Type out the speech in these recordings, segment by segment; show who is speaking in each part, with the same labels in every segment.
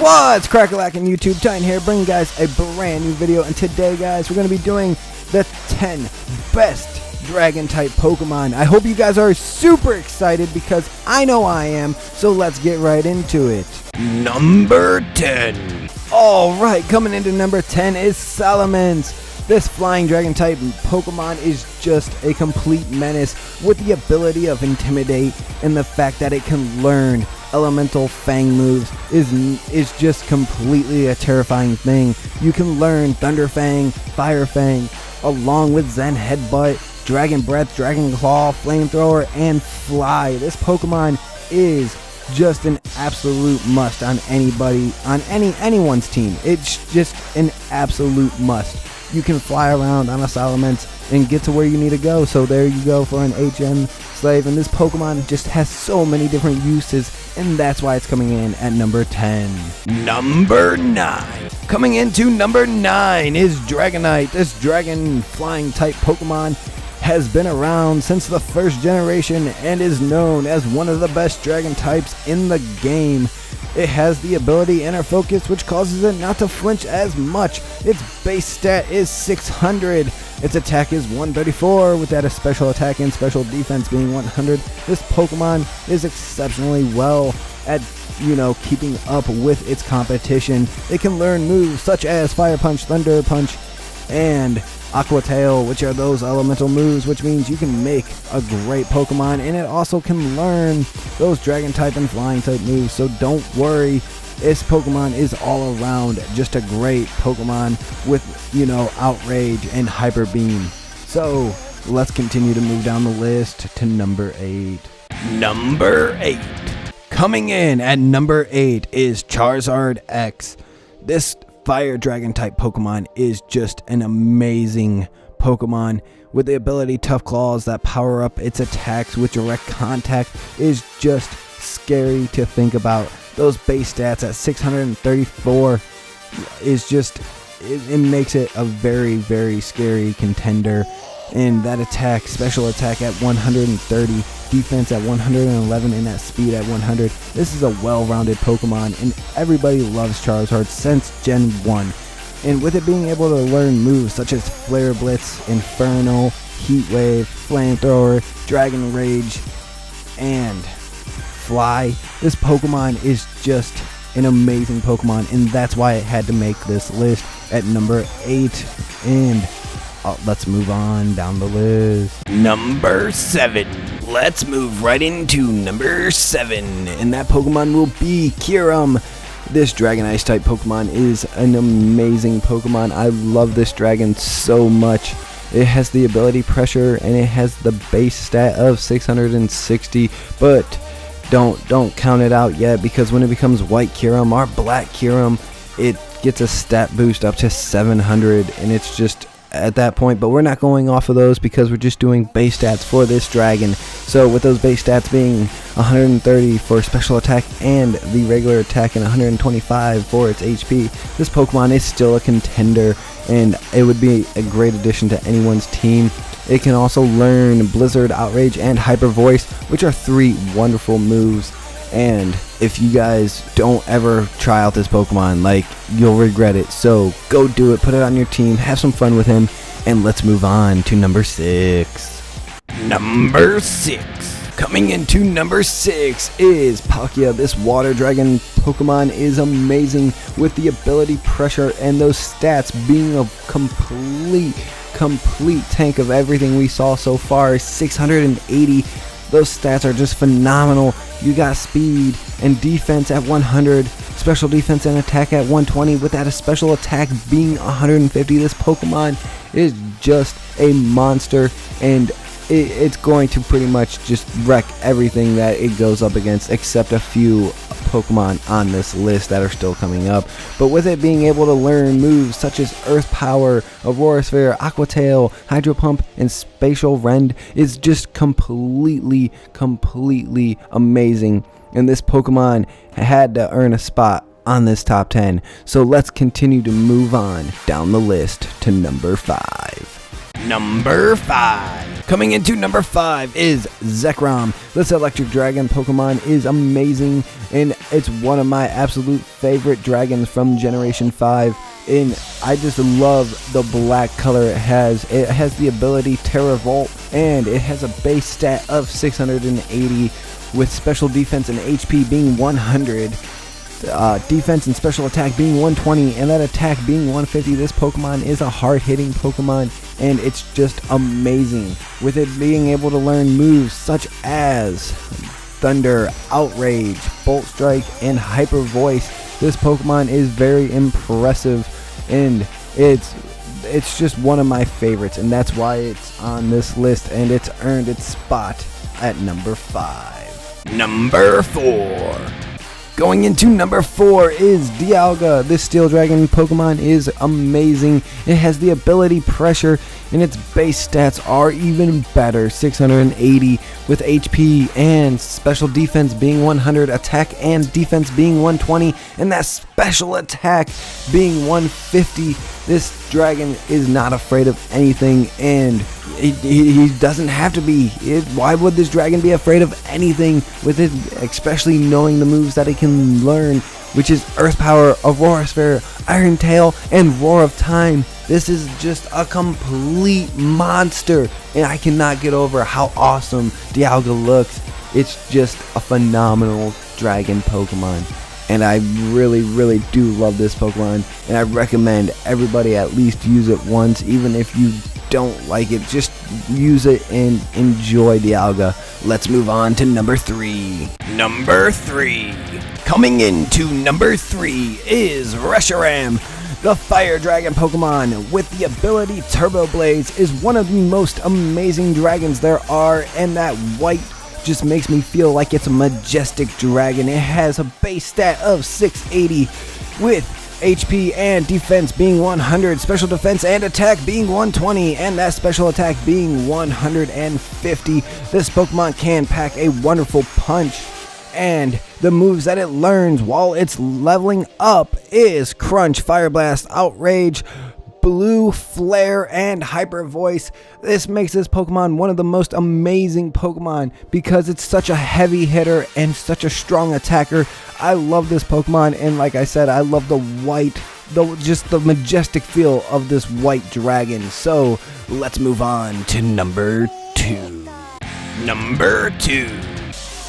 Speaker 1: What's crack-a-lackin' YouTube? Titan here, bringing you guys a brand new video, and today, guys, we're going to be doing the 10 best Dragon-type Pokemon. I hope you guys are super excited because I know I am, so let's get right into it. Number 10. Alright, coming into number 10 is Salamence. This flying dragon-type Pokemon is just a complete menace with the ability of Intimidate, and the fact that it can learn elemental fang moves is just completely a terrifying thing. You can learn Thunder Fang, Fire Fang, along with Zen Headbutt, Dragon Breath, Dragon Claw, Flamethrower, and Fly. This Pokemon is just an absolute must on anyone's team. It's just an absolute must. You can fly around on a Salamence and get to where you need to go. So there you go for an HM slave. And this Pokemon just has so many different uses, and that's why it's coming in at number 10. Number 9. Coming into number 9 is Dragonite. This dragon flying type Pokemon has been around since the first generation and is known as one of the best dragon types in the game. It has the ability Inner Focus, which causes it not to flinch as much. Its base stat is 600. Its attack is 134, with that a special attack and special defense being 100. This Pokemon is exceptionally well at, keeping up with its competition. It can learn moves such as Fire Punch, Thunder Punch, and Aqua Tail, which are those elemental moves, which means you can make a great Pokemon, and it also can learn those dragon type and flying type moves. So don't worry, this Pokemon is all around just a great Pokemon with, Outrage and Hyper Beam. So let's continue to move down the list to number 8. Number 8. Coming in at number 8 is Charizard X. This Fire Dragon type Pokemon is just an amazing Pokemon with the ability Tough Claws that power up its attacks with direct contact is just scary to think about. Those base stats at 634 is just, it makes it a very, very scary contender. And that attack, special attack at 130, defense at 111, and that speed at 100. This is a well-rounded Pokemon, and everybody loves Charizard since Gen 1. And with it being able to learn moves such as Flare Blitz, Inferno, Heat Wave, Flamethrower, Dragon Rage, and Fly, this Pokemon is just an amazing Pokemon, and that's why it had to make this list at number 8. And let's move on down the list. Number 7. Let's move right into number 7. And that Pokemon will be KYUREM. This Dragon Ice type Pokemon is an amazing Pokemon. I love this dragon so much. It has the ability Pressure, and it has the base stat of 660. But don't count it out yet, because when it becomes White KYUREM or Black KYUREM, it gets a stat boost up to 700, and it's just at that point. But we're not going off of those because we're just doing base stats for this dragon. So with those base stats being 130 for special attack and the regular attack, and 125 for its HP, this Pokemon is still a contender, and it would be a great addition to anyone's team. It can also learn Blizzard, Outrage, and Hyper Voice, which are 3 wonderful moves. And if you guys don't ever try out this Pokemon, you'll regret it. So go do it, put it on your team, have some fun with him, and let's move on to number 6. Number 6. Coming into number 6 is Palkia. This water dragon Pokemon is amazing with the ability Pressure, and those stats being a complete tank of everything we saw so far. 680. Those stats are just phenomenal. You got speed and defense at 100, special defense and attack at 120, with that a special attack being 150. This Pokemon is just a monster, and it's going to pretty much just wreck everything that it goes up against, except a few Pokemon on this list that are still coming up. But with it being able to learn moves such as Earth Power, Aurora Sphere, Aqua Tail, Hydro Pump, and Spatial Rend is just completely amazing. And this Pokemon had to earn a spot on this top 10. So let's continue to move on down the list to number 5. Number 5. Coming into number 5 is ZEKROM. This electric dragon Pokemon is amazing, and it's one of my absolute favorite dragons from Generation 5. And I just love the black color it has. It has the ability Terra Volt, and it has a base stat of 680 with special defense and HP being 100. Defense and special attack being 120, and that attack being 150. This Pokemon is a hard-hitting Pokemon, and it's just amazing. With it being able to learn moves such as Thunder, Outrage, Bolt Strike, and Hyper Voice, this Pokemon is very impressive, and it's just one of my favorites, and that's why it's on this list, and it's earned its spot at number 5. Number 4. Going into number 4 is DIALGA. This Steel Dragon Pokemon is amazing. It has the ability Pressure, and its base stats are even better, 680 with HP and special defense being 100, attack and defense being 120, and that special attack being 150. This dragon is not afraid of anything, and he doesn't have to be. Why would this dragon be afraid of anything with it, especially knowing the moves that it can learn, which is Earth Power, Aurora Sphere, Iron Tail, and Roar of Time. This is just a complete monster, and I cannot get over how awesome DIALGA looks. It's just a phenomenal dragon Pokemon, and I really do love this Pokemon, and I recommend everybody at least use it once. Even if you don't like it, just use it and enjoy DIALGA. Let's move on to number 3. Number 3. Coming into number 3 is RESHIRAM. The Fire Dragon Pokemon with the ability Turbo Blaze is one of the most amazing dragons there are, and that white just makes me feel like it's a majestic dragon. It has a base stat of 680 with HP and defense being 100, special defense and attack being 120, and that special attack being 150. This Pokemon can pack a wonderful punch, and the moves that it learns while it's leveling up is Crunch, Fire Blast, Outrage, Blue, Flare, and Hyper Voice. This makes this Pokemon one of the most amazing Pokemon because it's such a heavy hitter and such a strong attacker. I love this Pokemon, and like I said, I love the white, just the majestic feel of this white dragon. So let's move on to number 2. Number 2.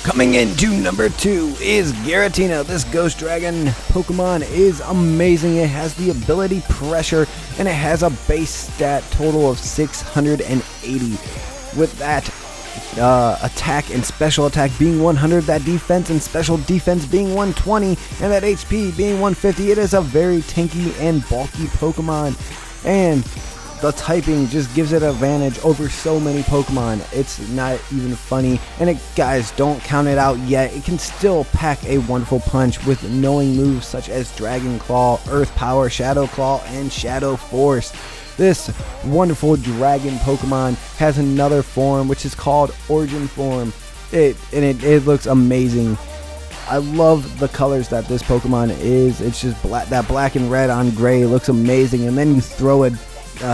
Speaker 1: Coming into number 2 is GIRATINA. This Ghost Dragon Pokemon is amazing. It has the ability Pressure, and it has a base stat total of 680. With that attack and special attack being 100, that defense and special defense being 120, and that HP being 150. It is a very tanky and bulky Pokemon, and the typing just gives it an advantage over so many Pokemon. It's not even funny. And guys, don't count it out yet. It can still pack a wonderful punch with knowing moves such as Dragon Claw, Earth Power, Shadow Claw, and Shadow Force. This wonderful dragon Pokemon has another form which is called Origin Form. It looks amazing. I love the colors that this Pokemon is. It's just that black and red on gray looks amazing, and then you throw a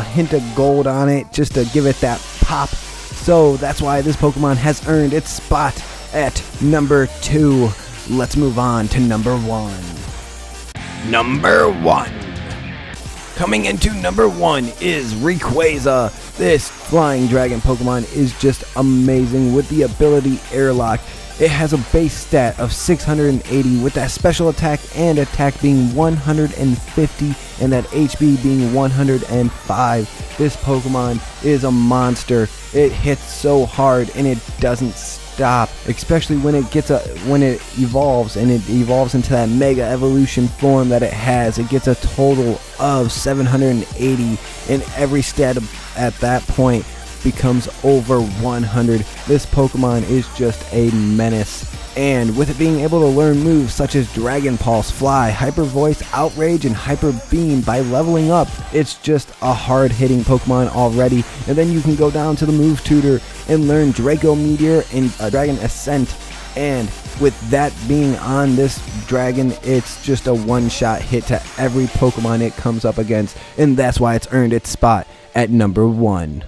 Speaker 1: hint of gold on it just to give it that pop. So that's why this Pokemon has earned its spot at number 2. Let's move on to number 1. Number 1. Coming into number 1 is RAYQUAZA. This flying dragon Pokemon is just amazing with the ability Airlock. It has a base stat of 680 with that special attack and attack being 150, and that HP being 105. This Pokemon is a monster. It hits so hard and it doesn't stop, especially when it evolves, and it evolves into that Mega Evolution form that it has. It gets a total of 780, and every stat at that point becomes over 100. This Pokemon is just a menace, and with it being able to learn moves such as Dragon Pulse, Fly, Hyper Voice, Outrage, and Hyper Beam by leveling up, it's just a hard-hitting Pokemon already. And then you can go down to the move tutor and learn Draco Meteor and Dragon Ascent, and with that being on this dragon, it's just a one-shot hit to every Pokemon it comes up against, and that's why it's earned its spot at number 1.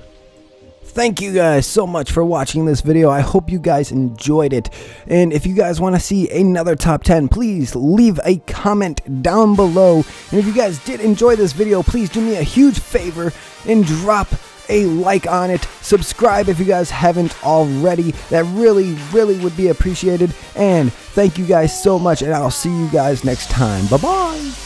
Speaker 1: thank you guys so much for watching this video. I hope you guys enjoyed it. And if you guys want to see another top 10, please leave a comment down below. And if you guys did enjoy this video, please do me a huge favor and drop a like on it. Subscribe if you guys haven't already. That really would be appreciated. And thank you guys so much, and I'll see you guys next time. Bye bye.